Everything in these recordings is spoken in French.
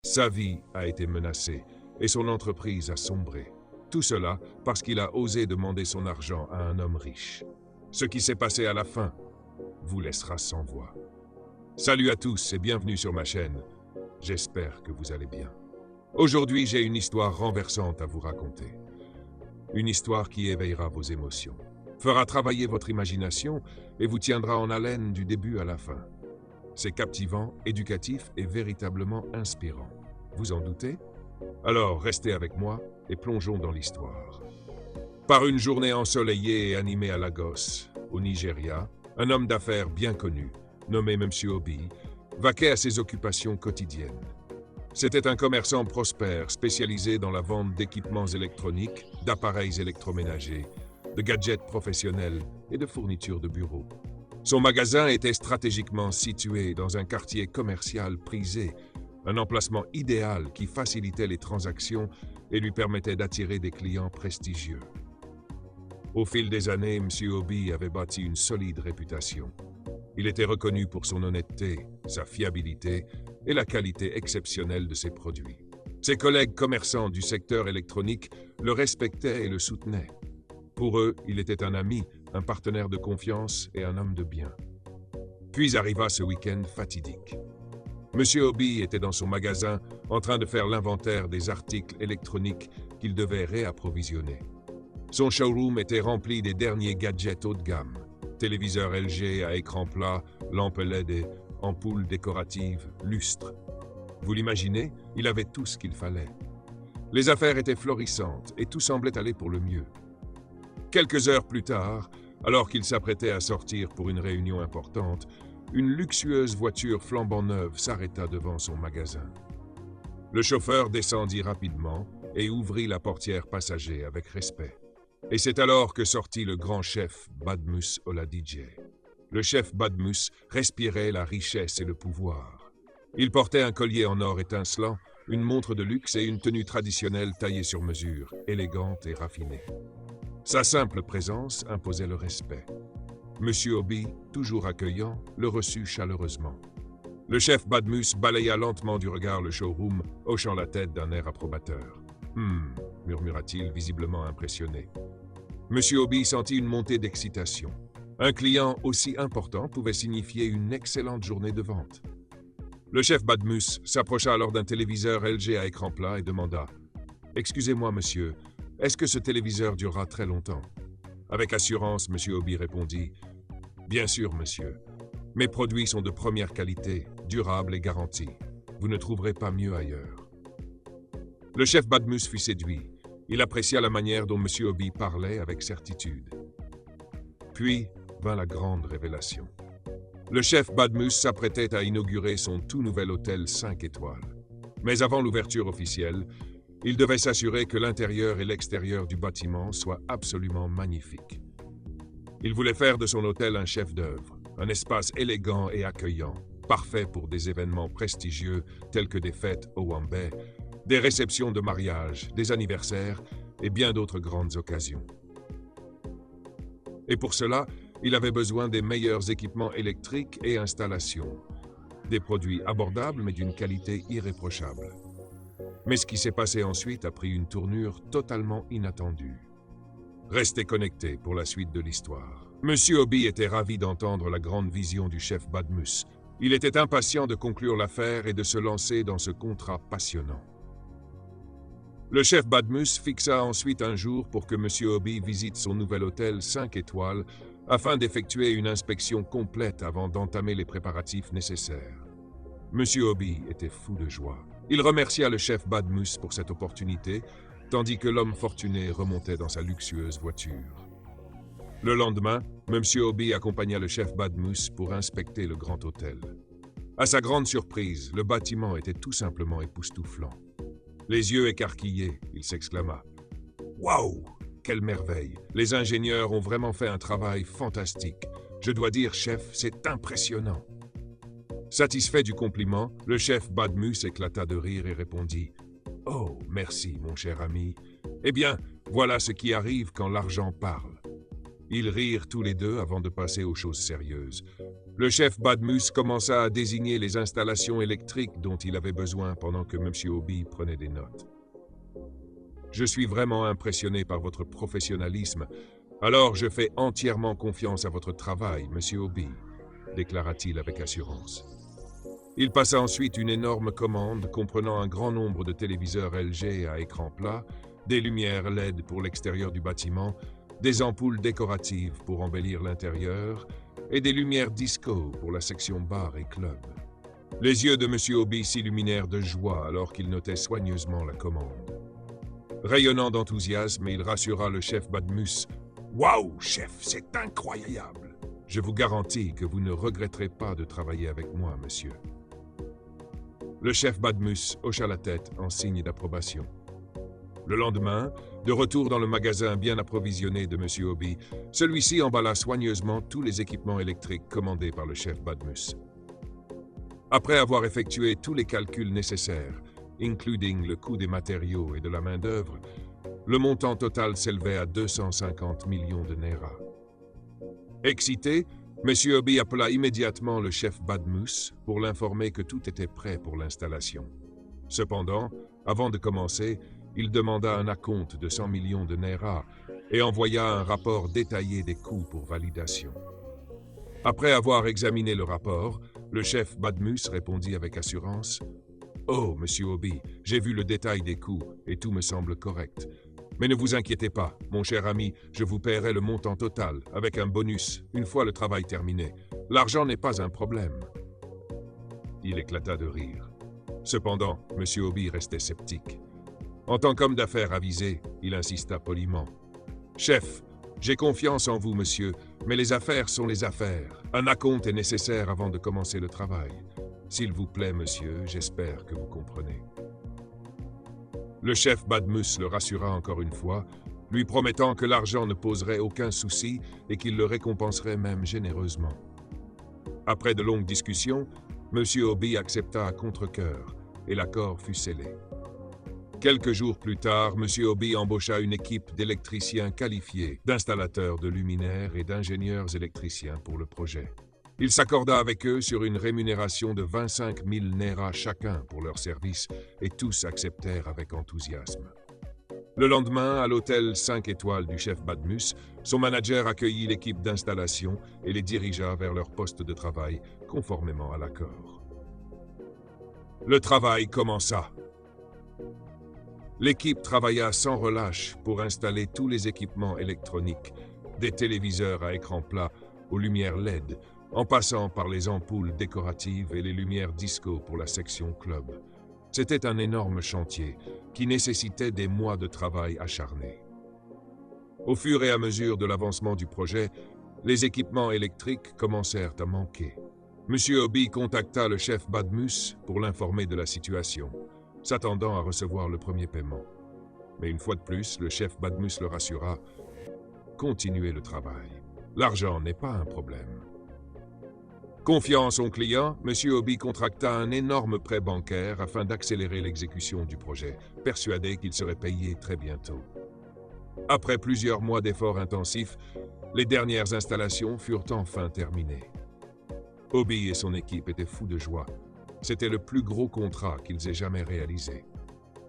Sa vie a été menacée et son entreprise a sombré. Tout cela parce qu'il a osé demander son argent à un homme riche. Ce qui s'est passé à la fin vous laissera sans voix. Salut à tous et bienvenue sur ma chaîne. J'espère que vous allez bien. Aujourd'hui, j'ai une histoire renversante à vous raconter. Une histoire qui éveillera vos émotions, fera travailler votre imagination et vous tiendra en haleine du début à la fin. C'est captivant, éducatif et véritablement inspirant. Vous en doutez? Alors, restez avec moi et plongeons dans l'histoire. Par une journée ensoleillée et animée à Lagos, au Nigeria, un homme d'affaires bien connu, nommé Monsieur Obi, vaquait à ses occupations quotidiennes. C'était un commerçant prospère spécialisé dans la vente d'équipements électroniques, d'appareils électroménagers, de gadgets professionnels et de fournitures de bureau. Son magasin était stratégiquement situé dans un quartier commercial prisé, un emplacement idéal qui facilitait les transactions et lui permettait d'attirer des clients prestigieux. Au fil des années, M. Obi avait bâti une solide réputation. Il était reconnu pour son honnêteté, sa fiabilité et la qualité exceptionnelle de ses produits. Ses collègues commerçants du secteur électronique le respectaient et le soutenaient. Pour eux, il était un ami, un partenaire de confiance et un homme de bien. Puis arriva ce week-end fatidique. Monsieur Obi était dans son magasin en train de faire l'inventaire des articles électroniques qu'il devait réapprovisionner. Son showroom était rempli des derniers gadgets haut de gamme. Téléviseurs LG à écran plat, lampes LED et ampoules décoratives, lustres. Vous l'imaginez, il avait tout ce qu'il fallait. Les affaires étaient florissantes et tout semblait aller pour le mieux. Quelques heures plus tard, alors qu'il s'apprêtait à sortir pour une réunion importante, une luxueuse voiture flambant neuve s'arrêta devant son magasin. Le chauffeur descendit rapidement et ouvrit la portière passager avec respect. Et c'est alors que sortit le grand chef Badmus Oladije. Le chef Badmus respirait la richesse et le pouvoir. Il portait un collier en or étincelant, une montre de luxe et une tenue traditionnelle taillée sur mesure, élégante et raffinée. Sa simple présence imposait le respect. Monsieur Obi, toujours accueillant, le reçut chaleureusement. Le chef Badmus balaya lentement du regard le showroom, hochant la tête d'un air approbateur. « murmura-t-il, visiblement impressionné. Monsieur Obi sentit une montée d'excitation. Un client aussi important pouvait signifier une excellente journée de vente. Le chef Badmus s'approcha alors d'un téléviseur LG à écran plat et demanda « Excusez-moi, monsieur, est-ce que ce téléviseur durera très longtemps ?» Avec assurance, Monsieur Obi répondit « Bien sûr, monsieur. Mes produits sont de première qualité, durables et garantis. Vous ne trouverez pas mieux ailleurs. » Le chef Badmus fut séduit. Il apprécia la manière dont Monsieur Obi parlait avec certitude. Puis vint la grande révélation. Le chef Badmus s'apprêtait à inaugurer son tout nouvel hôtel 5 étoiles. Mais avant l'ouverture officielle, il devait s'assurer que l'intérieur et l'extérieur du bâtiment soient absolument magnifiques. Il voulait faire de son hôtel un chef-d'œuvre, un espace élégant et accueillant, parfait pour des événements prestigieux tels que des fêtes au Wambé, des réceptions de mariage, des anniversaires et bien d'autres grandes occasions. Et pour cela, il avait besoin des meilleurs équipements électriques et installations, des produits abordables mais d'une qualité irréprochable. Mais ce qui s'est passé ensuite a pris une tournure totalement inattendue. Restez connectés pour la suite de l'histoire. Monsieur Obi était ravi d'entendre la grande vision du chef Badmus. Il était impatient de conclure l'affaire et de se lancer dans ce contrat passionnant. Le chef Badmus fixa ensuite un jour pour que Monsieur Obi visite son nouvel hôtel 5 étoiles afin d'effectuer une inspection complète avant d'entamer les préparatifs nécessaires. Monsieur Obi était fou de joie. Il remercia le chef Badmus pour cette opportunité, tandis que l'homme fortuné remontait dans sa luxueuse voiture. Le lendemain, Monsieur Obi accompagna le chef Badmus pour inspecter le grand hôtel. À sa grande surprise, le bâtiment était tout simplement époustouflant. Les yeux écarquillés, il s'exclama « Waouh! Quelle merveille! Les ingénieurs ont vraiment fait un travail fantastique. Je dois dire, chef, c'est impressionnant. » Satisfait du compliment, le chef Badmus éclata de rire et répondit « Oh, merci, mon cher ami. Eh bien, voilà ce qui arrive quand l'argent parle. » Ils rirent tous les deux avant de passer aux choses sérieuses. Le chef Badmus commença à désigner les installations électriques dont il avait besoin pendant que M. Obi prenait des notes. « Je suis vraiment impressionné par votre professionnalisme, alors je fais entièrement confiance à votre travail, M. Obi, déclara-t-il avec assurance. Il passa ensuite une énorme commande comprenant un grand nombre de téléviseurs LG à écran plat, des lumières LED pour l'extérieur du bâtiment, des ampoules décoratives pour embellir l'intérieur et des lumières disco pour la section bar et club. Les yeux de M. Obi s'illuminèrent de joie alors qu'il notait soigneusement la commande. Rayonnant d'enthousiasme, il rassura le chef Badmus. « Waouh, chef, c'est incroyable! Je vous garantis que vous ne regretterez pas de travailler avec moi, monsieur. » Le chef Badmus hocha la tête en signe d'approbation. Le lendemain, de retour dans le magasin bien approvisionné de M. Obi, celui-ci emballa soigneusement tous les équipements électriques commandés par le chef Badmus. Après avoir effectué tous les calculs nécessaires, including le coût des matériaux et de la main-d'œuvre, le montant total s'élevait à 250 millions de Naira. Excité, M. Obi appela immédiatement le chef Badmus pour l'informer que tout était prêt pour l'installation. Cependant, avant de commencer, il demanda un acompte de 100 millions de Naira et envoya un rapport détaillé des coûts pour validation. Après avoir examiné le rapport, le chef Badmus répondit avec assurance « Oh, Monsieur Obi, j'ai vu le détail des coûts et tout me semble correct. Mais ne vous inquiétez pas, mon cher ami, je vous paierai le montant total, avec un bonus, une fois le travail terminé. L'argent n'est pas un problème. » Il éclata de rire. Cependant, M. Obi restait sceptique. En tant qu'homme d'affaires avisé, il insista poliment. « Chef, j'ai confiance en vous, monsieur, mais les affaires sont les affaires. Un acompte est nécessaire avant de commencer le travail. S'il vous plaît, monsieur, j'espère que vous comprenez. » Le chef Badmus le rassura encore une fois, lui promettant que l'argent ne poserait aucun souci et qu'il le récompenserait même généreusement. Après de longues discussions, M. Obi accepta à contre-cœur et l'accord fut scellé. Quelques jours plus tard, M. Obi embaucha une équipe d'électriciens qualifiés, d'installateurs de luminaires et d'ingénieurs électriciens pour le projet. Il s'accorda avec eux sur une rémunération de 25 000 Naira chacun pour leur service et tous acceptèrent avec enthousiasme. Le lendemain, à l'hôtel 5 étoiles du chef Badmus, son manager accueillit l'équipe d'installation et les dirigea vers leur poste de travail, conformément à l'accord. Le travail commença. L'équipe travailla sans relâche pour installer tous les équipements électroniques, des téléviseurs à écran plat aux lumières LED, en passant par les ampoules décoratives et les lumières disco pour la section club. C'était un énorme chantier qui nécessitait des mois de travail acharné. Au fur et à mesure de l'avancement du projet, les équipements électriques commencèrent à manquer. M. Obi contacta le chef Badmus pour l'informer de la situation, s'attendant à recevoir le premier paiement. Mais une fois de plus, le chef Badmus le rassura « Continuez le travail. L'argent n'est pas un problème. » Confiant en son client, M. Obi contracta un énorme prêt bancaire afin d'accélérer l'exécution du projet, persuadé qu'il serait payé très bientôt. Après plusieurs mois d'efforts intensifs, les dernières installations furent enfin terminées. Obi et son équipe étaient fous de joie. C'était le plus gros contrat qu'ils aient jamais réalisé.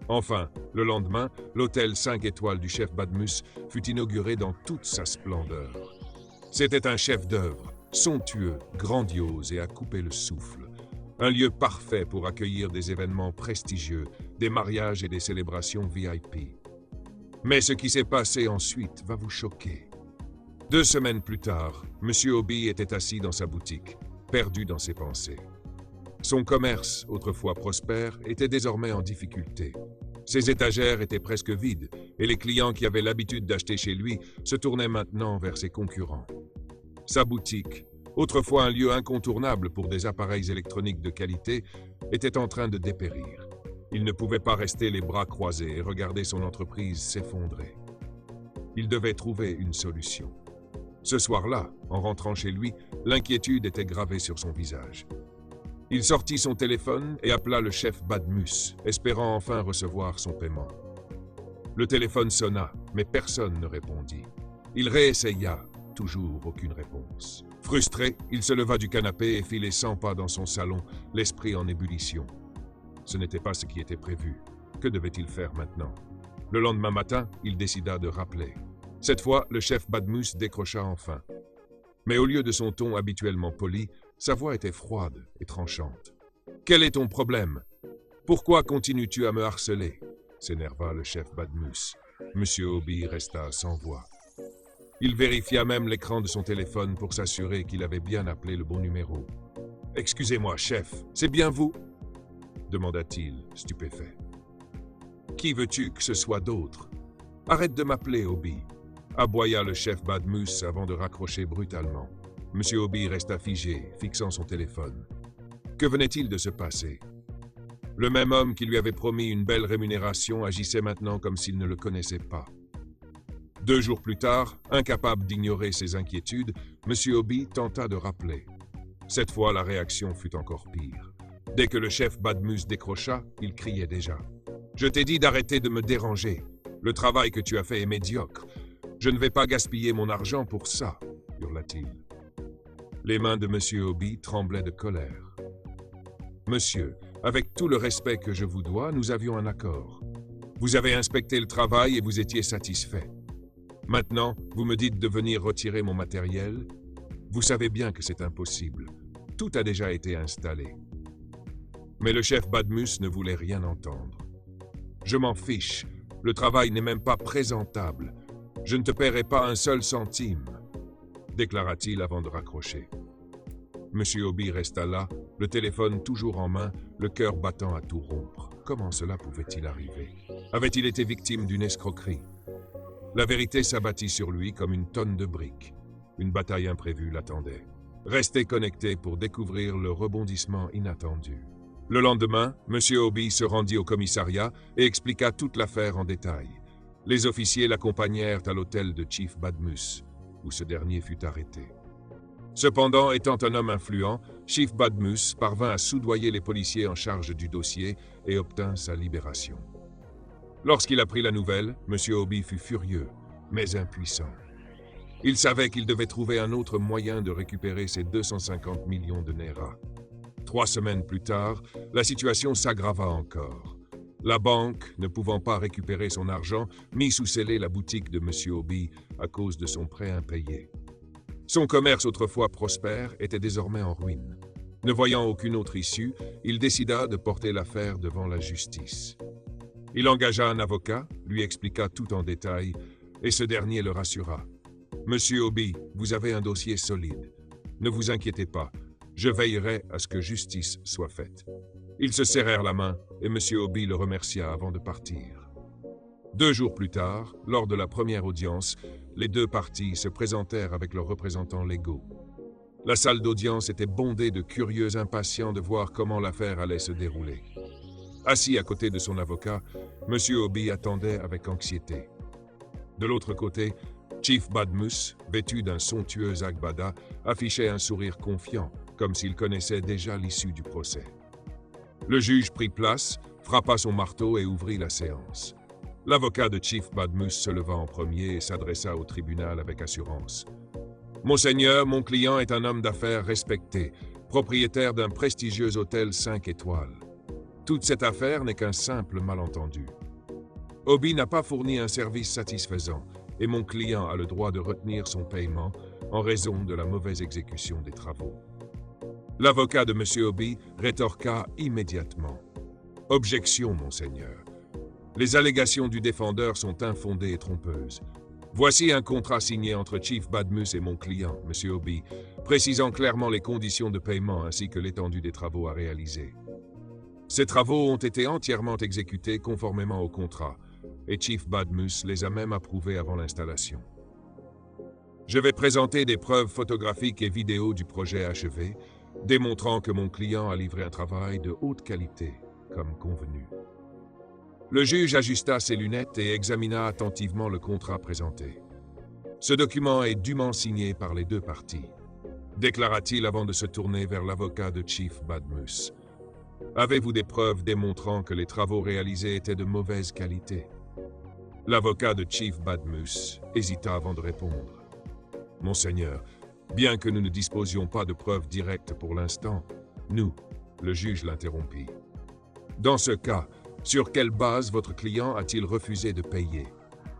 Enfin, le lendemain, l'hôtel 5 étoiles du chef Badmus fut inauguré dans toute sa splendeur. C'était un chef-d'œuvre, somptueux, grandiose et à couper le souffle. Un lieu parfait pour accueillir des événements prestigieux, des mariages et des célébrations VIP. Mais ce qui s'est passé ensuite va vous choquer. 2 semaines plus tard, M. Obi était assis dans sa boutique, perdu dans ses pensées. Son commerce, autrefois prospère, était désormais en difficulté. Ses étagères étaient presque vides et les clients qui avaient l'habitude d'acheter chez lui se tournaient maintenant vers ses concurrents. Sa boutique, autrefois un lieu incontournable pour des appareils électroniques de qualité, était en train de dépérir. Il ne pouvait pas rester les bras croisés et regarder son entreprise s'effondrer. Il devait trouver une solution. Ce soir-là, en rentrant chez lui, l'inquiétude était gravée sur son visage. Il sortit son téléphone et appela le chef Badmus, espérant enfin recevoir son paiement. Le téléphone sonna, mais personne ne répondit. Il réessaya, toujours aucune réponse. Frustré, il se leva du canapé et fit les 100 pas dans son salon, l'esprit en ébullition. Ce n'était pas ce qui était prévu. Que devait-il faire maintenant? Le lendemain matin, il décida de rappeler. Cette fois, le chef Badmus décrocha enfin. Mais au lieu de son ton habituellement poli, sa voix était froide et tranchante. « Quel est ton problème? Pourquoi continues-tu à me harceler ?» s'énerva le chef Badmus. Monsieur Obi resta sans voix. Il vérifia même l'écran de son téléphone pour s'assurer qu'il avait bien appelé le bon numéro. « Excusez-moi, chef, c'est bien vous ?» demanda-t-il, stupéfait. « Qui veux-tu que ce soit d'autre? Arrête de m'appeler, Obi !» aboya le chef Badmus avant de raccrocher brutalement. Monsieur Obi resta figé, fixant son téléphone. Que venait-il de se passer? Le même homme qui lui avait promis une belle rémunération agissait maintenant comme s'il ne le connaissait pas. 2 jours plus tard, incapable d'ignorer ses inquiétudes, Monsieur Obi tenta de rappeler. Cette fois, la réaction fut encore pire. Dès que le chef Badmus décrocha, il criait déjà. « Je t'ai dit d'arrêter de me déranger. Le travail que tu as fait est médiocre. Je ne vais pas gaspiller mon argent pour ça, » hurla-t-il. Les mains de Monsieur Obi tremblaient de colère. « Monsieur, avec tout le respect que je vous dois, nous avions un accord. Vous avez inspecté le travail et vous étiez satisfait. Maintenant, vous me dites de venir retirer mon matériel. Vous savez bien que c'est impossible. Tout a déjà été installé. » Mais le chef Badmus ne voulait rien entendre. « Je m'en fiche. Le travail n'est même pas présentable. Je ne te paierai pas un seul centime, » déclara-t-il avant de raccrocher. Monsieur Obi resta là, le téléphone toujours en main, le cœur battant à tout rompre. Comment cela pouvait-il arriver? Avait-il été victime d'une escroquerie? La vérité s'abattit sur lui comme une tonne de briques. Une bataille imprévue l'attendait. Restez connecté pour découvrir le rebondissement inattendu. Le lendemain, Monsieur Obi se rendit au commissariat et expliqua toute l'affaire en détail. Les officiers l'accompagnèrent à l'hôtel de Chief Badmus, où ce dernier fut arrêté. Cependant, étant un homme influent, Chief Badmus parvint à soudoyer les policiers en charge du dossier et obtint sa libération. Lorsqu'il apprit la nouvelle, Monsieur Obi fut furieux, mais impuissant. Il savait qu'il devait trouver un autre moyen de récupérer ses 250 millions de Naira. 3 semaines plus tard, la situation s'aggrava encore. La banque, ne pouvant pas récupérer son argent, mit sous scellé la boutique de Monsieur Obi à cause de son prêt impayé. Son commerce autrefois prospère était désormais en ruine. Ne voyant aucune autre issue, il décida de porter l'affaire devant la justice. Il engagea un avocat, lui expliqua tout en détail, et ce dernier le rassura. « Monsieur Obi, vous avez un dossier solide. Ne vous inquiétez pas, je veillerai à ce que justice soit faite. » Ils se serrèrent la main et Monsieur Obi le remercia avant de partir. 2 jours plus tard, lors de la première audience, les 2 parties se présentèrent avec leurs représentants légaux. La salle d'audience était bondée de curieux impatients de voir comment l'affaire allait se dérouler. Assis à côté de son avocat, Monsieur Obi attendait avec anxiété. De l'autre côté, Chief Badmus, vêtu d'un somptueux agbada, affichait un sourire confiant, comme s'il connaissait déjà l'issue du procès. Le juge prit place, frappa son marteau et ouvrit la séance. L'avocat de Chief Badmus se leva en premier et s'adressa au tribunal avec assurance. « Monseigneur, mon client est un homme d'affaires respecté, propriétaire d'un prestigieux hôtel 5 étoiles. Toute cette affaire n'est qu'un simple malentendu. Obi n'a pas fourni un service satisfaisant et mon client a le droit de retenir son paiement en raison de la mauvaise exécution des travaux. » L'avocat de M. Obi rétorqua immédiatement. « Objection, monseigneur. Les allégations du défendeur sont infondées et trompeuses. Voici un contrat signé entre Chief Badmus et mon client, M. Obi, précisant clairement les conditions de paiement ainsi que l'étendue des travaux à réaliser. Ces travaux ont été entièrement exécutés conformément au contrat, et Chief Badmus les a même approuvés avant l'installation. Je vais présenter des preuves photographiques et vidéos du projet achevé, démontrant que mon client a livré un travail de haute qualité, comme convenu. » Le juge ajusta ses lunettes et examina attentivement le contrat présenté. « Ce document est dûment signé par les 2 parties, » déclara-t-il avant de se tourner vers l'avocat de Chief Badmus. « Avez-vous des preuves démontrant que les travaux réalisés étaient de mauvaise qualité ?» L'avocat de Chief Badmus hésita avant de répondre. « Monseigneur, Bien que nous ne disposions pas de preuves directes pour l'instant, nous, le juge l'interrompit. Dans ce cas, sur quelle base votre client a-t-il refusé de payer?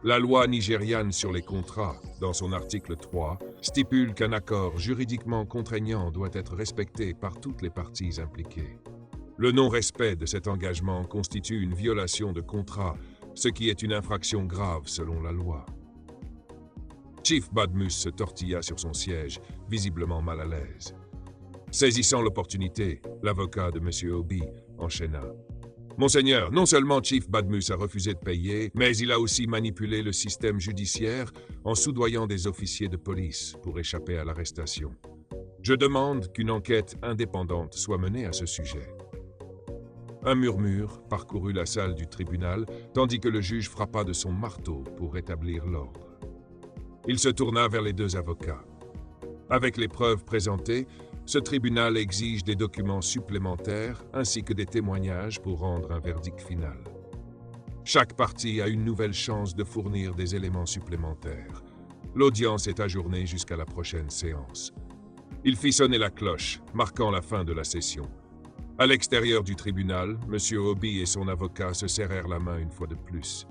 La loi nigériane sur les contrats, dans son article 3, stipule qu'un accord juridiquement contraignant doit être respecté par toutes les parties impliquées. Le non-respect de cet engagement constitue une violation de contrat, ce qui est une infraction grave selon la loi. Chief Badmus se tortilla sur son siège, visiblement mal à l'aise. Saisissant l'opportunité, l'avocat de M. Obi enchaîna. Monseigneur, non seulement Chief Badmus a refusé de payer, mais il a aussi manipulé le système judiciaire en soudoyant des officiers de police pour échapper à l'arrestation. Je demande qu'une enquête indépendante soit menée à ce sujet. Un murmure parcourut la salle du tribunal, tandis que le juge frappa de son marteau pour rétablir l'ordre. Il se tourna vers les deux avocats. Avec les preuves présentées, ce tribunal exige des documents supplémentaires ainsi que des témoignages pour rendre un verdict final. Chaque partie a une nouvelle chance de fournir des éléments supplémentaires. L'audience est ajournée jusqu'à la prochaine séance. Il fit sonner la cloche, marquant la fin de la session. À l'extérieur du tribunal, M. Obi et son avocat se serrèrent la main une fois de plus.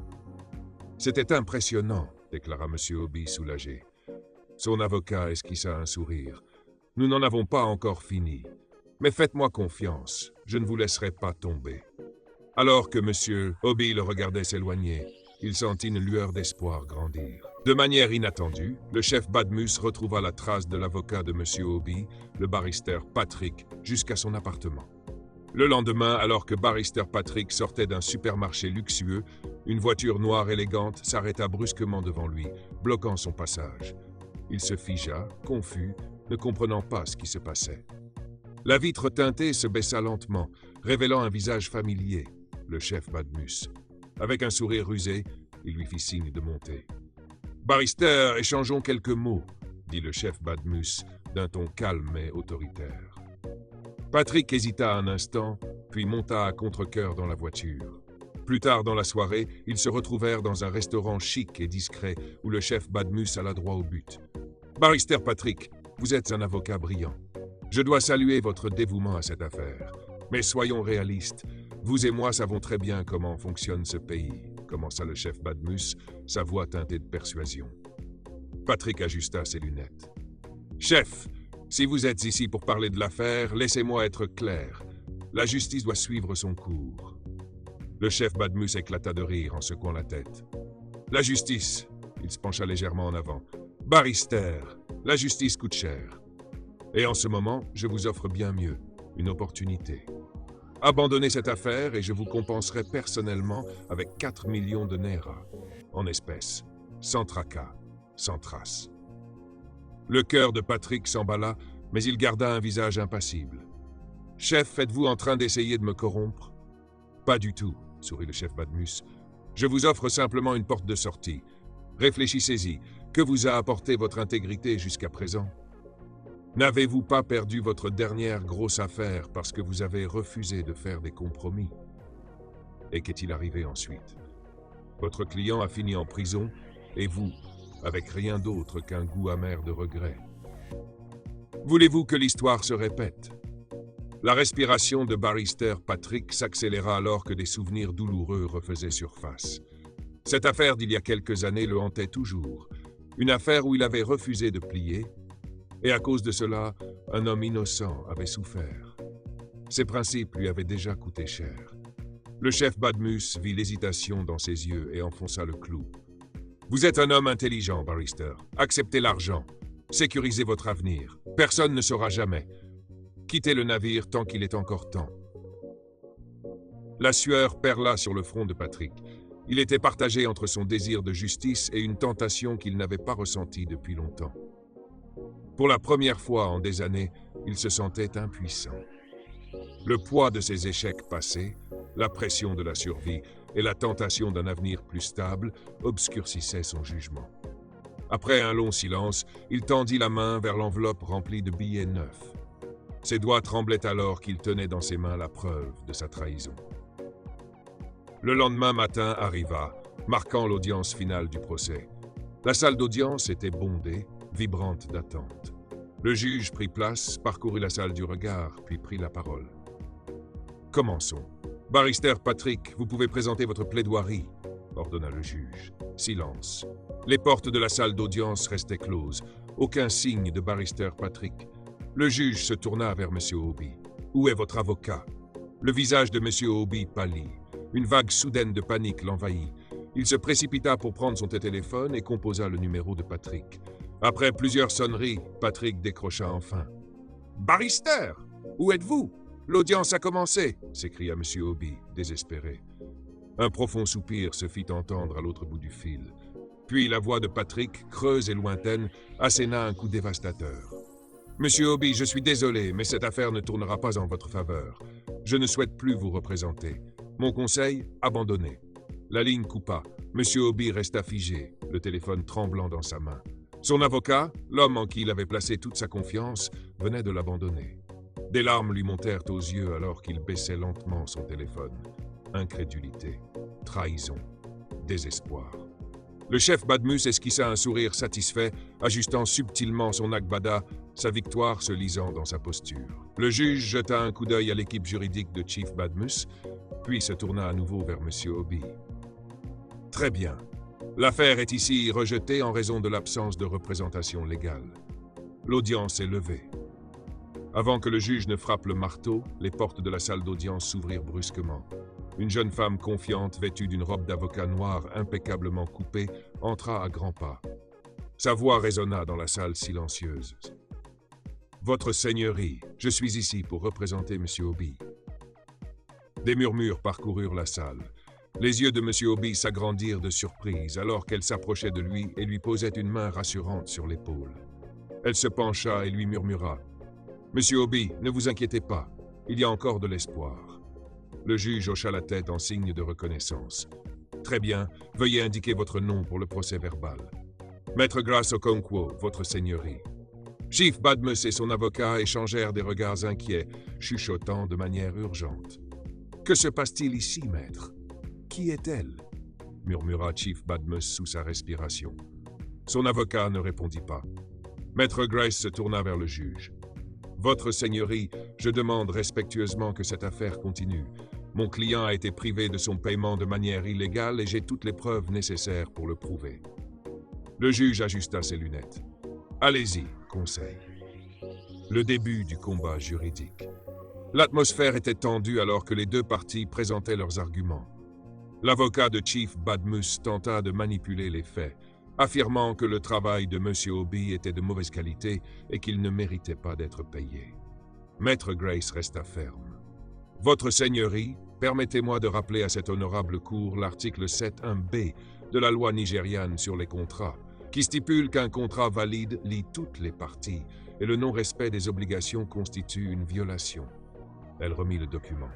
« C'était impressionnant », déclara M. Obi soulagé. Son avocat esquissa un sourire. « Nous n'en avons pas encore fini. Mais faites-moi confiance, je ne vous laisserai pas tomber. » Alors que M. Obi le regardait s'éloigner, il sentit une lueur d'espoir grandir. De manière inattendue, le chef Badmus retrouva la trace de l'avocat de M. Obi, le barrister Patrick, jusqu'à son appartement. Le lendemain, alors que barrister Patrick sortait d'un supermarché luxueux, une voiture noire élégante s'arrêta brusquement devant lui, bloquant son passage. Il se figea, confus, ne comprenant pas ce qui se passait. La vitre teintée se baissa lentement, révélant un visage familier, le chef Badmus. Avec un sourire rusé, il lui fit signe de monter. « Barrister, échangeons quelques mots », dit le chef Badmus d'un ton calme mais autoritaire. Patrick hésita un instant, puis monta à contre-cœur dans la voiture. Plus tard dans la soirée, ils se retrouvèrent dans un restaurant chic et discret où le chef Badmus alla droit au but. « Barrister Patrick, vous êtes un avocat brillant. Je dois saluer votre dévouement à cette affaire. Mais soyons réalistes, vous et moi savons très bien comment fonctionne ce pays, » commença le chef Badmus, sa voix teintée de persuasion. Patrick ajusta ses lunettes. « Chef, si vous êtes ici pour parler de l'affaire, laissez-moi être clair. La justice doit suivre son cours. » Le chef Badmus éclata de rire en secouant la tête. « La justice !» Il se pencha légèrement en avant. « Barrister, la justice coûte cher. Et en ce moment, je vous offre bien mieux, une opportunité. Abandonnez cette affaire et je vous compenserai personnellement avec 4 millions de Naira, en espèces, sans tracas, sans trace. » Le cœur de Patrick s'emballa, mais il garda un visage impassible. « Chef, êtes-vous en train d'essayer de me corrompre ?»« Pas du tout, » sourit le chef Badmus. « Je vous offre simplement une porte de sortie. Réfléchissez-y. Que vous a apporté votre intégrité jusqu'à présent ? N'avez-vous pas perdu votre dernière grosse affaire parce que vous avez refusé de faire des compromis ? Et qu'est-il arrivé ensuite ? Votre client a fini en prison, et vous, avec rien d'autre qu'un goût amer de regret. Voulez-vous que l'histoire se répète ? La respiration de barrister Patrick s'accéléra alors que des souvenirs douloureux refaisaient surface. Cette affaire d'il y a quelques années le hantait toujours, une affaire où il avait refusé de plier, et à cause de cela, un homme innocent avait souffert. Ses principes lui avaient déjà coûté cher. Le chef Badmus vit l'hésitation dans ses yeux et enfonça le clou. « Vous êtes un homme intelligent, barrister. Acceptez l'argent. Sécurisez votre avenir. Personne ne saura jamais. Quittez le navire tant qu'il est encore temps. » La sueur perla sur le front de Patrick. Il était partagé entre son désir de justice et une tentation qu'il n'avait pas ressentie depuis longtemps. Pour la première fois en des années, il se sentait impuissant. Le poids de ses échecs passés, la pression de la survie et la tentation d'un avenir plus stable obscurcissaient son jugement. Après un long silence, il tendit la main vers l'enveloppe remplie de billets neufs. Ses doigts tremblaient alors qu'il tenait dans ses mains la preuve de sa trahison. Le lendemain matin arriva, marquant l'audience finale du procès. La salle d'audience était bondée, vibrante d'attente. Le juge prit place, parcourut la salle du regard, puis prit la parole. « Commençons. Barrister Patrick, vous pouvez présenter votre plaidoirie, » ordonna le juge. Silence. Les portes de la salle d'audience restaient closes. Aucun signe de Barrister Patrick. Le juge se tourna vers M. Obi. « Où est votre avocat ?» Le visage de M. Obi pâlit. Une vague soudaine de panique l'envahit. Il se précipita pour prendre son téléphone et composa le numéro de Patrick. Après plusieurs sonneries, Patrick décrocha enfin. « Barrister, où êtes-vous? L'audience a commencé !» s'écria M. Obi, désespéré. Un profond soupir se fit entendre à l'autre bout du fil. Puis la voix de Patrick, creuse et lointaine, asséna un coup dévastateur. « Monsieur Obi, je suis désolé, mais cette affaire ne tournera pas en votre faveur. Je ne souhaite plus vous représenter. Mon conseil, abandonnez. » La ligne coupa. Monsieur Obi resta figé, le téléphone tremblant dans sa main. Son avocat, l'homme en qui il avait placé toute sa confiance, venait de l'abandonner. Des larmes lui montèrent aux yeux alors qu'il baissait lentement son téléphone. Incrédulité, trahison, désespoir. Le chef Badmus esquissa un sourire satisfait, ajustant subtilement son agbada, sa victoire se lisant dans sa posture. Le juge jeta un coup d'œil à l'équipe juridique de Chief Badmus, puis se tourna à nouveau vers M. Obi. « Très bien. L'affaire est ici rejetée en raison de l'absence de représentation légale. L'audience est levée. » Avant que le juge ne frappe le marteau, les portes de la salle d'audience s'ouvrirent brusquement. Une jeune femme confiante, vêtue d'une robe d'avocat noire impeccablement coupée, entra à grands pas. Sa voix résonna dans la salle silencieuse. « Votre Seigneurie, je suis ici pour représenter M. Obi. » Des murmures parcoururent la salle. Les yeux de M. Obi s'agrandirent de surprise alors qu'elle s'approchait de lui et lui posait une main rassurante sur l'épaule. Elle se pencha et lui murmura « Monsieur Obi, ne vous inquiétez pas, il y a encore de l'espoir. » Le juge hocha la tête en signe de reconnaissance. « Très bien, veuillez indiquer votre nom pour le procès-verbal. Maître Grace Okonkwo, votre Seigneurie. » Chief Badmus et son avocat échangèrent des regards inquiets, chuchotant de manière urgente. « Que se passe-t-il ici, maître? Qui est-elle » murmura Chief Badmus sous sa respiration. Son avocat ne répondit pas. Maître Grace se tourna vers le juge. « Votre Seigneurie, je demande respectueusement que cette affaire continue. Mon client a été privé de son paiement de manière illégale et j'ai toutes les preuves nécessaires pour le prouver. » Le juge ajusta ses lunettes. « Allez-y, conseil. » Le début du combat juridique. L'atmosphère était tendue alors que les deux parties présentaient leurs arguments. L'avocat de Chief Badmus tenta de manipuler les faits, affirmant que le travail de M. Obi était de mauvaise qualité et qu'il ne méritait pas d'être payé. Maître Grace resta ferme. « Votre Seigneurie, permettez-moi de rappeler à cette honorable cour l'article 7.1b de la loi nigériane sur les contrats, qui stipule qu'un contrat valide lie toutes les parties et le non-respect des obligations constitue une violation. » Elle remit le document.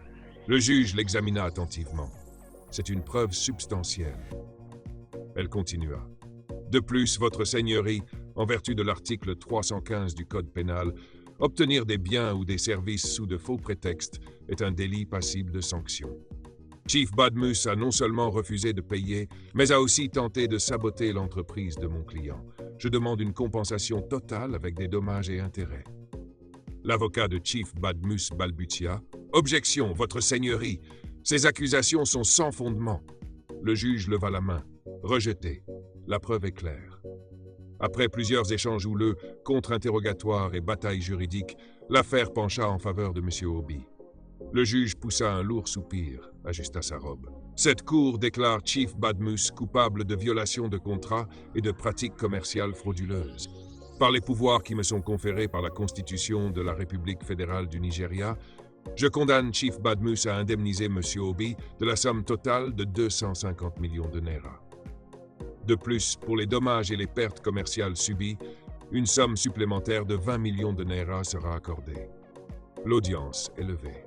Le juge l'examina attentivement. « C'est une preuve substantielle. » Elle continua. « De plus, votre Seigneurie, en vertu de l'article 315 du Code pénal, obtenir des biens ou des services sous de faux prétextes est un délit passible de sanction. Chief Badmus a non seulement refusé de payer, mais a aussi tenté de saboter l'entreprise de mon client. Je demande une compensation totale avec des dommages et intérêts. » L'avocat de Chief Badmus balbutia. « Objection, votre Seigneurie. Ces accusations sont sans fondement. » Le juge leva la main. « Rejeté. La preuve est claire. » Après plusieurs échanges houleux, contre-interrogatoires et batailles juridiques, l'affaire pencha en faveur de M. Obi. Le juge poussa un lourd soupir, ajusta sa robe. « Cette cour déclare Chief Badmus coupable de violation de contrat et de pratiques commerciales frauduleuses. Par les pouvoirs qui me sont conférés par la Constitution de la République fédérale du Nigeria, je condamne Chief Badmus à indemniser M. Obi de la somme totale de 250 millions de naira. De plus, pour les dommages et les pertes commerciales subies, une somme supplémentaire de 20 millions de naira sera accordée. L'audience est levée. »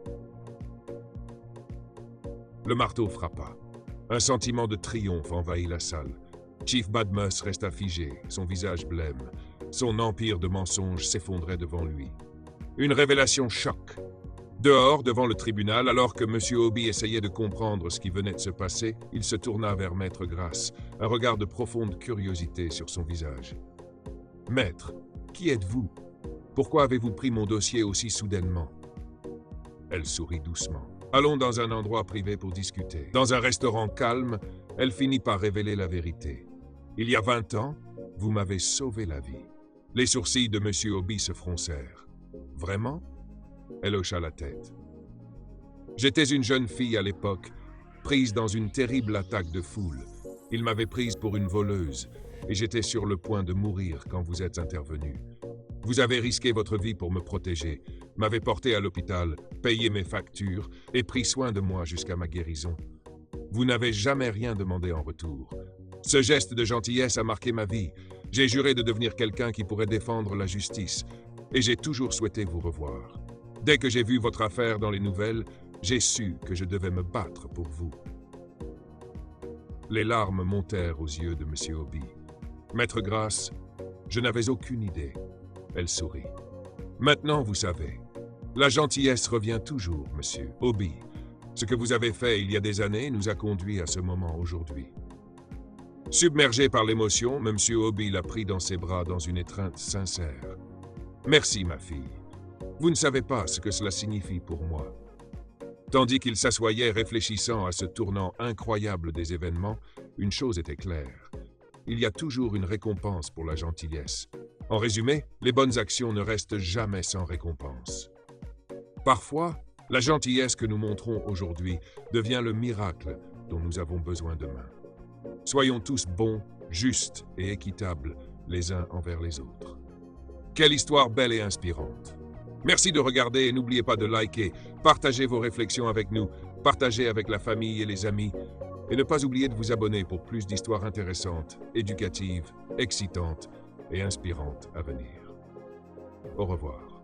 Le marteau frappa. Un sentiment de triomphe envahit la salle. Chief Badmus resta figé, son visage blême. Son empire de mensonges s'effondrait devant lui. Une révélation choc. Dehors, devant le tribunal, alors que M. Obi essayait de comprendre ce qui venait de se passer, il se tourna vers Maître Grace, un regard de profonde curiosité sur son visage. « Maître, qui êtes-vous ? Pourquoi avez-vous pris mon dossier aussi soudainement? Elle sourit doucement. Allons dans un endroit privé pour discuter. Dans un restaurant calme, elle finit par révéler la vérité. Il y a 20 ans, vous m'avez sauvé la vie. Les sourcils de M. Obi se froncèrent. Vraiment? Elle hocha la tête. J'étais une jeune fille à l'époque, prise dans une terrible attaque de foule. Il m'avait prise pour une voleuse, et j'étais sur le point de mourir quand vous êtes intervenu. Vous avez risqué votre vie pour me protéger, m'avez porté à l'hôpital, payé mes factures et pris soin de moi jusqu'à ma guérison. Vous n'avez jamais rien demandé en retour. Ce geste de gentillesse a marqué ma vie. J'ai juré de devenir quelqu'un qui pourrait défendre la justice, et j'ai toujours souhaité vous revoir. Dès que j'ai vu votre affaire dans les nouvelles, j'ai su que je devais me battre pour vous. Les larmes montèrent aux yeux de M. Obi. Maître Grace, je n'avais aucune idée. Elle sourit. Maintenant, vous savez. La gentillesse revient toujours, monsieur Obi. Ce que vous avez fait il y a des années nous a conduits à ce moment aujourd'hui. Submergé par l'émotion, M. Obi l'a pris dans ses bras dans une étreinte sincère. Merci, ma fille. Vous ne savez pas ce que cela signifie pour moi. Tandis qu'il s'assoyait réfléchissant à ce tournant incroyable des événements, une chose était claire. Il y a toujours une récompense pour la gentillesse. En résumé, les bonnes actions ne restent jamais sans récompense. Parfois, la gentillesse que nous montrons aujourd'hui devient le miracle dont nous avons besoin demain. Soyons tous bons, justes et équitables les uns envers les autres. Quelle histoire belle et inspirante! Merci de regarder et n'oubliez pas de liker, partagez vos réflexions avec nous, partagez avec la famille et les amis, et ne pas oublier de vous abonner pour plus d'histoires intéressantes, éducatives, excitantes et inspirantes à venir. Au revoir.